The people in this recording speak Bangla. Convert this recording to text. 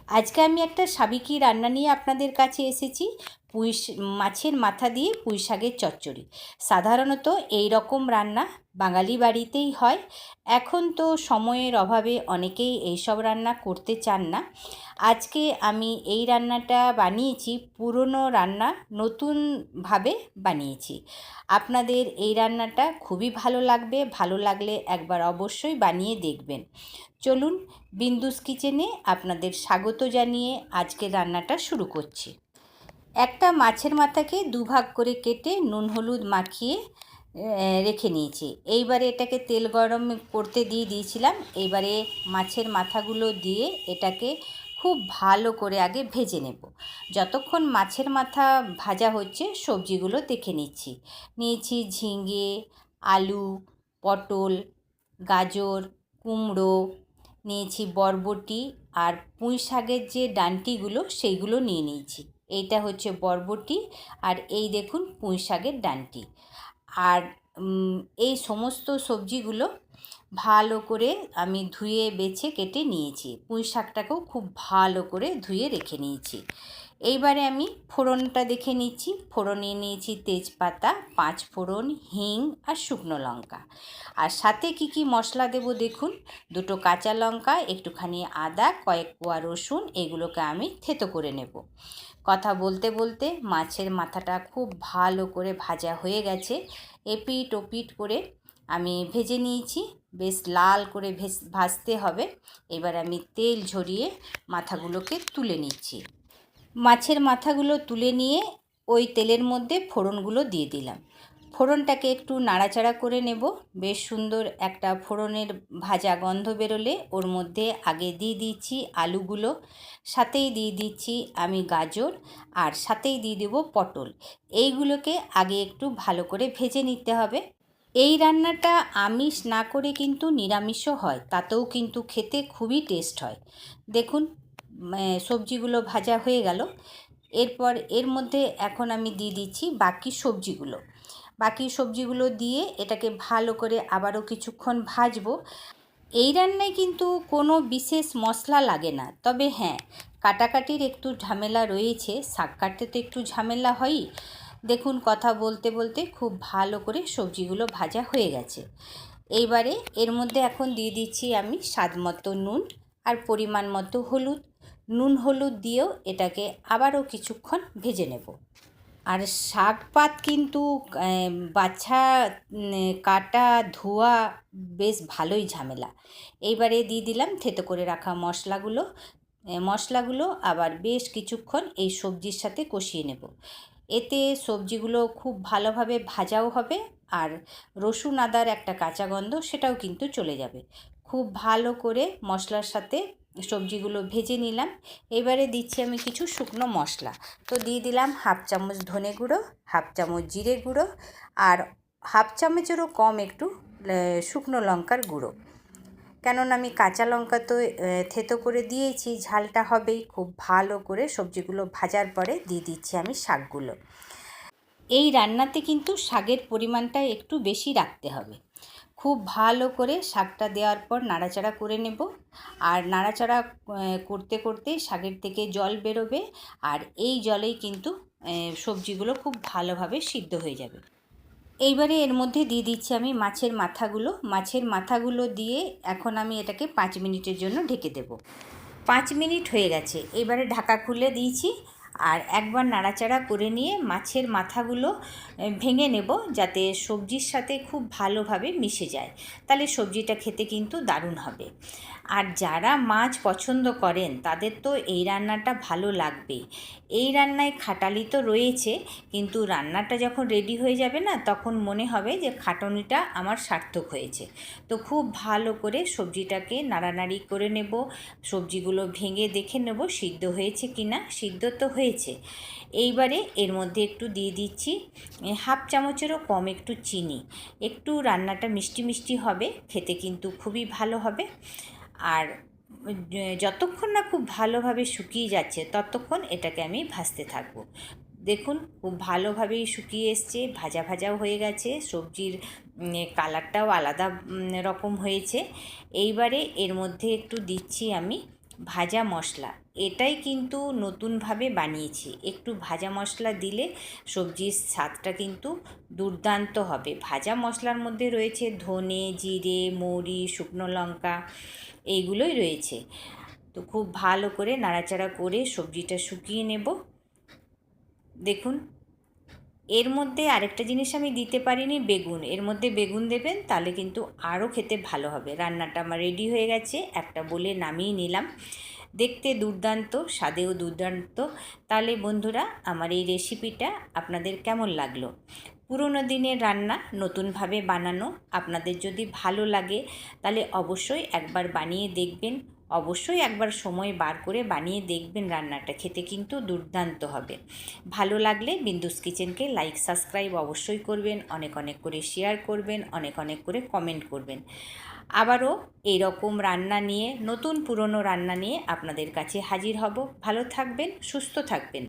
আজকে আমি একটা সাবিকি রান্না নিয়ে আপনাদের কাছে এসেছি। মাছের মাথা দিয়ে পুঁই শাকের চচ্চড়ি। সাধারণত এই রকম রান্না বাঙালি বাড়িতেই হয়। এখন তো সময়ের অভাবে অনেকেই এইসব রান্না করতে চান না। আজকে আমি এই রান্নাটা বানিয়েছি, পুরনো রান্না নতুনভাবে বানিয়েছি। আপনাদের এই রান্নাটা খুবই ভালো লাগবে। ভালো লাগলে একবার অবশ্যই বানিয়ে দেখবেন। চলুন, বিন্দুস কিচেনে আপনাদের স্বাগত জানিয়ে আজকের রান্নাটা শুরু করছি। একটা মাছের মাথাকে দুভাগ করে কেটে নুন হলুদ মাখিয়ে রেখে নিয়েছি। এইবারে এটাকে তেল গরম করতে দিয়ে দিয়েছিলাম। এইবারে মাছের মাথাগুলো দিয়ে এটাকে খুব ভালো করে আগে ভেজে নেব। যতক্ষণ মাছের মাথা ভাজা হচ্ছে সবজিগুলো দেখে নিয়েছি ঝিঙে, আলু, পটল, গাজর, কুমড়ো, নিয়েছি বরবটি, আর পুঁই শাকের যে ডাঁটিগুলো সেইগুলো নিয়েছি। এইটা হচ্ছে বরবটি, আর এই দেখুন পুঁই শাকের ডাঁটি। আর এই সমস্ত সবজিগুলো ভালো করে আমি ধুয়ে বেছে কেটে নিয়েছি। পুঁই শাকটাকেও খুব ভালো করে ধুয়ে রেখে নিয়েছি। এইবারে আমি ফোড়নটা দেখে নিচ্ছি। ফোড়নে নিয়েছি তেজপাতা, 5 ফোড়ন, হিং আর শুকনো লঙ্কা। আর সাথে কি মশলা দেব দেখুন। 2টো কাঁচা লঙ্কা, একটুখানি আদা, কয়েক কোয়া রসুন, এগুলোকে আমি থেতো করে নেব। কথা বলতে বলতে মাছের মাথাটা খুব ভালো করে ভাজা হয়ে গেছে। এপিট ওপিট করে আমি ভেজে নিয়েছি। বেশ লাল করে ভাজতে হবে। এবার আমি তেল ঝরিয়ে মাথাগুলোকে তুলে নিচ্ছি। মাছের মাথাগুলো তুলে নিয়ে ওই তেলের মধ্যে ফোড়নগুলো দিয়ে দিলাম। ফোড়নটাকে একটু নাড়াচাড়া করে নেব। বেশ সুন্দর একটা ফোড়নের ভাজা গন্ধ বেরোলে ওর মধ্যে আগে দিয়ে দিচ্ছি আলুগুলো, সাথেই দিয়ে দিচ্ছি আমি গাজর, আর সাথেই দিয়ে দেবো পটল। এইগুলোকে আগে একটু ভালো করে ভেজে নিতে হবে। এই রান্নাটা আমিষ না করে কিন্তু নিরামিষও হয়, তাতেও কিন্তু খেতে খুবই টেস্ট হয়। দেখুন, সবজিগুলো ভাজা হয়ে গেল। এরপর এর মধ্যে এখন আমি দিয়ে দিচ্ছি বাকি সবজিগুলো দিয়ে এটাকে ভালো করে আবারও কিছুক্ষণ ভাজবো। এই রান্নায় কিন্তু কোনো বিশেষ মশলা লাগে না, তবে হ্যাঁ, কাটাকাটির একটু ঝামেলা রয়েছে। শাক কাটতে তো একটু ঝামেলা হয়ই। দেখুন, কথা বলতে বলতে খুব ভালো করে সবজিগুলো ভাজা হয়ে গেছে। এইবারে এর মধ্যে এখন দিয়ে দিচ্ছি আমি স্বাদ মতো নুন আর পরিমাণ মতো হলুদ। নুন হলুদ দিয়েও এটাকে আবারও কিছুক্ষণ ভেজে নেব। আর শাক পাত কিন্তু বাছা, কাটা, ধোয়া বেশ ভালোই ঝামেলা। এইবারে দিয়ে দিলাম থেতো করে রাখা মশলাগুলো আবার বেশ কিছুক্ষণ এই সবজির সাথে কষিয়ে নেব। এতে সবজিগুলো খুব ভালোভাবে ভাজাও হবে, আর রসুন আদার একটা কাঁচা গন্ধ সেটাও কিন্তু চলে যাবে। খুব ভালো করে মশলার সাথে সবজিগুলো ভেজে নিলাম। এবারে দিচ্ছি আমি কিছু শুকনো মশলা। তো দিয়ে দিলাম 1/2 চামচ ধনে গুঁড়ো, 1/2 চামচ জিরে গুঁড়ো, আর 1/2 চামচেরও কম একটু শুকনো লঙ্কার গুঁড়ো। কেননা আমি কাঁচা লঙ্কা তো থেতো করে দিয়েছি, ঝালটা হবেই। খুব ভালো করে সবজিগুলো ভাজার পরে দিয়ে দিচ্ছি আমি শাকগুলো। এই রান্নাতে কিন্তু শাকের পরিমাণটা একটু বেশি রাখতে হবে। খুব ভালো করে শাকটা দেওয়ার পর নাড়াচাড়া করে নেব। আর নাড়াচাড়া করতে করতে শাকের থেকে জল বেরোবে, আর এই জলেই কিন্তু সবজিগুলো খুব ভালোভাবে সিদ্ধ হয়ে যাবে। এইবারে এর মধ্যে দিয়ে দিচ্ছি আমি মাছের মাথাগুলো দিয়ে এখন আমি এটাকে 5 মিনিটের জন্য ঢেকে দেব। 5 মিনিট হয়ে গেছে। এবারে ঢাকা খুলে দিয়েছি, আর একবার নাড়াচাড়া করে নিয়ে মাছের মাথাগুলো ভেঙে নেব, যাতে সবজির সাথে খুব ভালোভাবে মিশে যায়। তাহলে সবজিটা খেতে কিন্তু দারুণ হবে। আর যারা মাছ পছন্দ করেন তাদের তো এই রান্নাটা ভালো লাগবে। এই রান্নায় খাটালি তো রয়েছে, কিন্তু রান্নাটা যখন রেডি হয়ে যাবে না, তখন মনে হবে যে খাটুনিটা আমার সার্থক হয়েছে। তো খুব ভালো করে সবজিটাকে নাড়ানাড়ি করে নেব। সবজিগুলো ভেঙে দেখে নেব সিদ্ধ হয়েছে কি না। সিদ্ধ তো হয়েছে। এইবারে এর মধ্যে একটু দিয়ে দিচ্ছি 1/2 চামচেরও কম একটু চিনি। একটু রান্নাটা মিষ্টি মিষ্টি হবে, খেতে কিন্তু খুবই ভালো হবে। আর যতক্ষণ না খুব ভালোভাবে শুকিয়ে যাচ্ছে ততক্ষণ এটাকে আমি ভাজতে থাকবো। দেখুন, খুব ভালোভাবেই শুকিয়ে এসছে, ভাজা ভাজাও হয়ে গেছে, সবজির কালারটাও আলাদা রকম হয়েছে। এইবারে এর মধ্যে একটু দিচ্ছি আমি ভাজা মশলা, এটাই কিন্তু নতুনভাবে বানিয়েছি। একটু ভাজা মশলা দিলে সবজির স্বাদটা কিন্তু দুর্দান্ত হবে। ভাজা মশলার মধ্যে রয়েছে ধনে, জিরে, মৌরি, শুকনো লঙ্কা, এইগুলোই রয়েছে। তো খুব ভালো করে নাড়াচাড়া করে সবজিটা শুকিয়ে নেব। দেখুন, এর মধ্যে আরেকটা জিনিস আমি দিতে পারিনি, বেগুন। এর মধ্যে বেগুন দেবেন, তাহলে কিন্তু আরও খেতে ভালো হবে। রান্নাটা আমার রেডি হয়ে গেছে, একটা বলে নামিয়ে নিলাম। দেখতে দুর্দান্ত, স্বাদেও দুর্দান্ত। তাহলে বন্ধুরা, আমার এই রেসিপিটা আপনাদের কেমন লাগলো? পুরনো দিনের রান্না নতুনভাবে বানানো, আপনাদের যদি ভালো লাগে তাহলে অবশ্যই একবার বানিয়ে দেখবেন। অবশ্যই একবার সময় বার করে বানিয়ে দেখবেন, রান্নাটা খেতে কিন্তু দুর্দান্ত হবে। ভালো লাগলে বিন্দুস কিচেনকে লাইক সাবস্ক্রাইব অবশ্যই করবেন, অনেক অনেক করে শেয়ার করবেন, অনেক অনেক করে কমেন্ট করবেন। আবারও এইরকম রান্না নিয়ে, নতুন পুরনো রান্না নিয়ে আপনাদের কাছে হাজির হব। ভালো থাকবেন, সুস্থ থাকবেন।